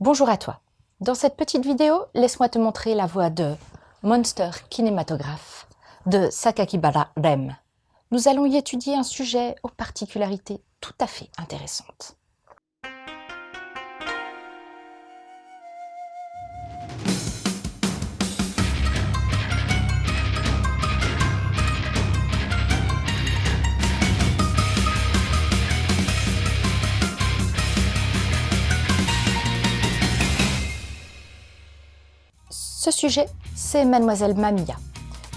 Bonjour à toi. Dans cette petite vidéo, laisse-moi te montrer la voix de Monster Kinématographe de Sakakibara Rem. Nous allons y étudier un sujet aux particularités tout à fait intéressantes. Ce sujet, c'est Mademoiselle Mamiya.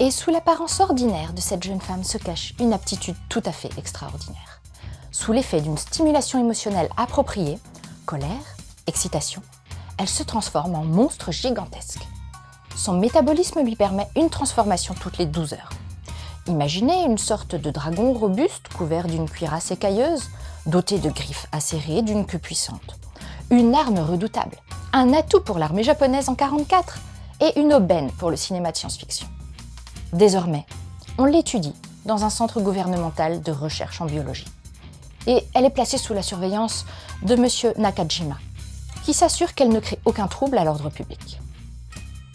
Et sous l'apparence ordinaire de cette jeune femme se cache une aptitude tout à fait extraordinaire. Sous l'effet d'une stimulation émotionnelle appropriée, colère, excitation, elle se transforme en monstre gigantesque. Son métabolisme lui permet une transformation toutes les 12 heures. Imaginez une sorte de dragon robuste couvert d'une cuirasse écailleuse, doté de griffes acérées, d'une queue puissante. Une arme redoutable, un atout pour l'armée japonaise en 1944 et une aubaine pour le cinéma de science-fiction. Désormais, on l'étudie dans un centre gouvernemental de recherche en biologie. Et elle est placée sous la surveillance de M. Nakajima, qui s'assure qu'elle ne crée aucun trouble à l'ordre public.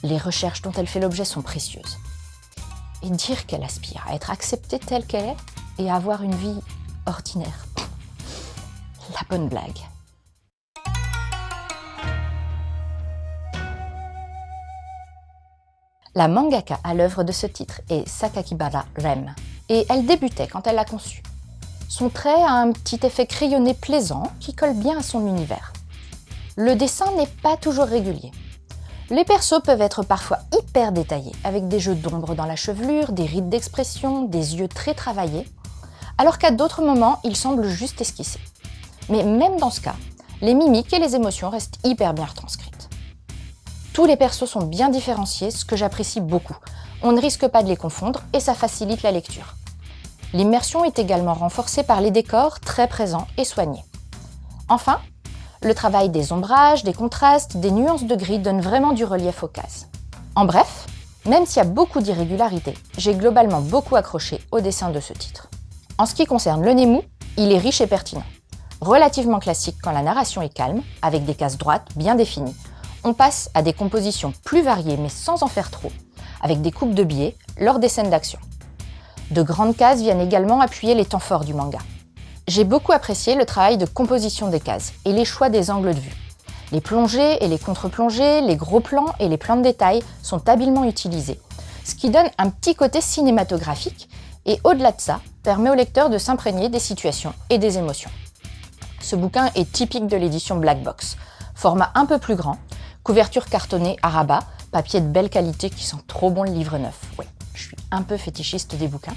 Les recherches dont elle fait l'objet sont précieuses. Et dire qu'elle aspire à être acceptée telle qu'elle est et à avoir une vie ordinaire. La bonne blague. La mangaka à l'œuvre de ce titre est Sakakibara Rem, et elle débutait quand elle l'a conçu. Son trait a un petit effet crayonné plaisant qui colle bien à son univers. Le dessin n'est pas toujours régulier. Les persos peuvent être parfois hyper détaillés, avec des jeux d'ombre dans la chevelure, des rides d'expression, des yeux très travaillés, alors qu'à d'autres moments, ils semblent juste esquissés. Mais même dans ce cas, les mimiques et les émotions restent hyper bien retranscrites. Tous les persos sont bien différenciés, ce que j'apprécie beaucoup. On ne risque pas de les confondre et ça facilite la lecture. L'immersion est également renforcée par les décors très présents et soignés. Enfin, le travail des ombrages, des contrastes, des nuances de gris donne vraiment du relief aux cases. En bref, même s'il y a beaucoup d'irrégularités, j'ai globalement beaucoup accroché au dessin de ce titre. En ce qui concerne le Nemu, il est riche et pertinent. Relativement classique quand la narration est calme, avec des cases droites bien définies. On passe à des compositions plus variées mais sans en faire trop, avec des coupes de biais lors des scènes d'action. De grandes cases viennent également appuyer les temps forts du manga. J'ai beaucoup apprécié le travail de composition des cases et les choix des angles de vue. Les plongées et les contre-plongées, les gros plans et les plans de détail sont habilement utilisés, ce qui donne un petit côté cinématographique et au-delà de ça, permet au lecteur de s'imprégner des situations et des émotions. Ce bouquin est typique de l'édition Black Box, format un peu plus grand, couverture cartonnée à rabat, papier de belle qualité qui sent trop bon le livre neuf. Oui, je suis un peu fétichiste des bouquins.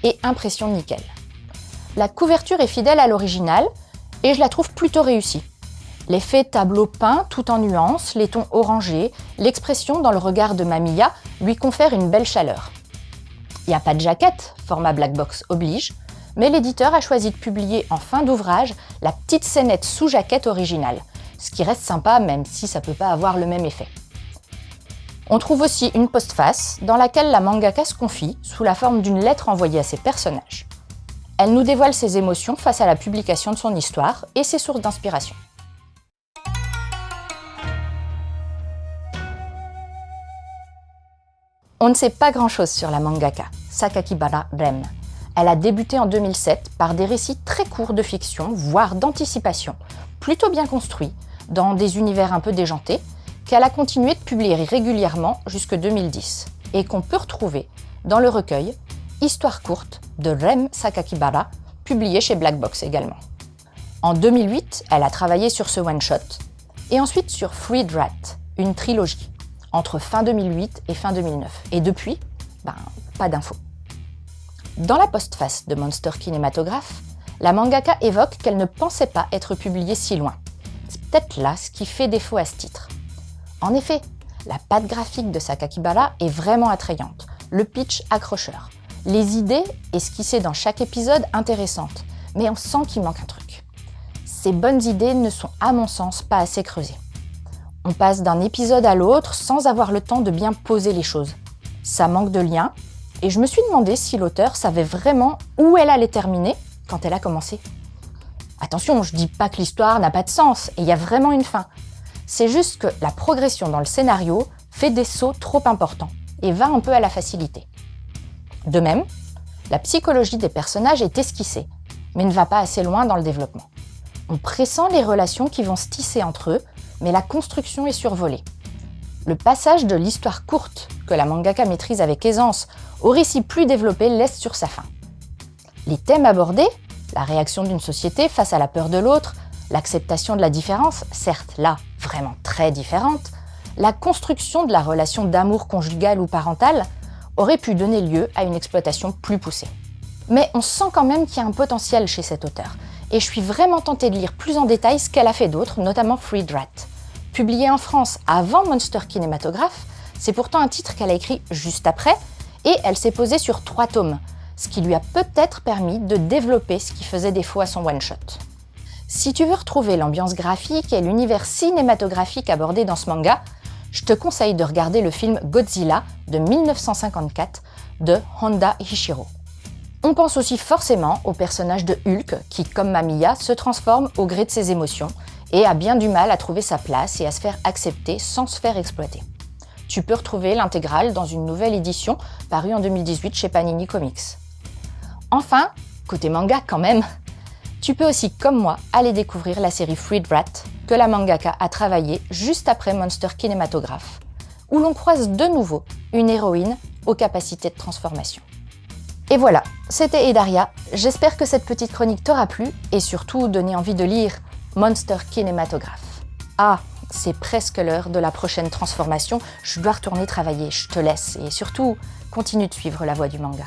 Et impression nickel. La couverture est fidèle à l'original et je la trouve plutôt réussie. L'effet tableau peint tout en nuances, les tons orangés, l'expression dans le regard de Mamiya lui confère une belle chaleur. Il n'y a pas de jaquette, format Black Box oblige, mais l'éditeur a choisi de publier en fin d'ouvrage la petite scénette sous jaquette originale, ce qui reste sympa même si ça peut pas avoir le même effet. On trouve aussi une postface dans laquelle la mangaka se confie sous la forme d'une lettre envoyée à ses personnages. Elle nous dévoile ses émotions face à la publication de son histoire et ses sources d'inspiration. On ne sait pas grand-chose sur la mangaka, Sakakibara Rem. Elle a débuté en 2007 par des récits très courts de fiction, voire d'anticipation, plutôt bien construits, dans des univers un peu déjantés, qu'elle a continué de publier régulièrement jusque 2010, et qu'on peut retrouver dans le recueil Histoire courte de Rem Sakakibara, publié chez Black Box également. En 2008, elle a travaillé sur ce one-shot, et ensuite sur Freed Rat, une trilogie, entre fin 2008 et fin 2009. Et depuis, pas d'infos. Dans la postface de Monster Kinématographe, la mangaka évoque qu'elle ne pensait pas être publiée si loin. C'est peut-être là ce qui fait défaut à ce titre. En effet, la patte graphique de Sakakibara est vraiment attrayante, le pitch accrocheur, les idées esquissées dans chaque épisode intéressantes, mais on sent qu'il manque un truc. Ces bonnes idées ne sont à mon sens pas assez creusées. On passe d'un épisode à l'autre sans avoir le temps de bien poser les choses. Ça manque de lien, et je me suis demandé si l'auteur savait vraiment où elle allait terminer quand elle a commencé. Attention, je dis pas que l'histoire n'a pas de sens, et il y a vraiment une fin. C'est juste que la progression dans le scénario fait des sauts trop importants et va un peu à la facilité. De même, la psychologie des personnages est esquissée, mais ne va pas assez loin dans le développement. On pressent les relations qui vont se tisser entre eux, mais la construction est survolée. Le passage de l'histoire courte, que la mangaka maîtrise avec aisance, au récit plus développé laisse sur sa faim. Les thèmes abordés, la réaction d'une société face à la peur de l'autre, l'acceptation de la différence, certes là, vraiment très différente, la construction de la relation d'amour conjugal ou parental aurait pu donner lieu à une exploitation plus poussée. Mais on sent quand même qu'il y a un potentiel chez cet auteur, et je suis vraiment tentée de lire plus en détail ce qu'elle a fait d'autre, notamment Freed Rat. Publié en France avant Monster Kinématographe, c'est pourtant un titre qu'elle a écrit juste après, et elle s'est posée sur 3 tomes, ce qui lui a peut-être permis de développer ce qui faisait défaut à son one-shot. Si tu veux retrouver l'ambiance graphique et l'univers cinématographique abordé dans ce manga, je te conseille de regarder le film Godzilla de 1954 de Honda Hishiro. On pense aussi forcément au personnage de Hulk qui, comme Mamiya, se transforme au gré de ses émotions et a bien du mal à trouver sa place et à se faire accepter sans se faire exploiter. Tu peux retrouver l'intégrale dans une nouvelle édition parue en 2018 chez Panini Comics. Enfin, côté manga quand même, tu peux aussi, comme moi, aller découvrir la série Freed Rat que la mangaka a travaillée juste après Monster Kinématographe, où l'on croise de nouveau une héroïne aux capacités de transformation. Et voilà, c'était Edaria. J'espère que cette petite chronique t'aura plu et surtout donné envie de lire Monster Kinématographe. Ah, c'est presque l'heure de la prochaine transformation. Je dois retourner travailler, je te laisse et surtout, continue de suivre la voie du manga.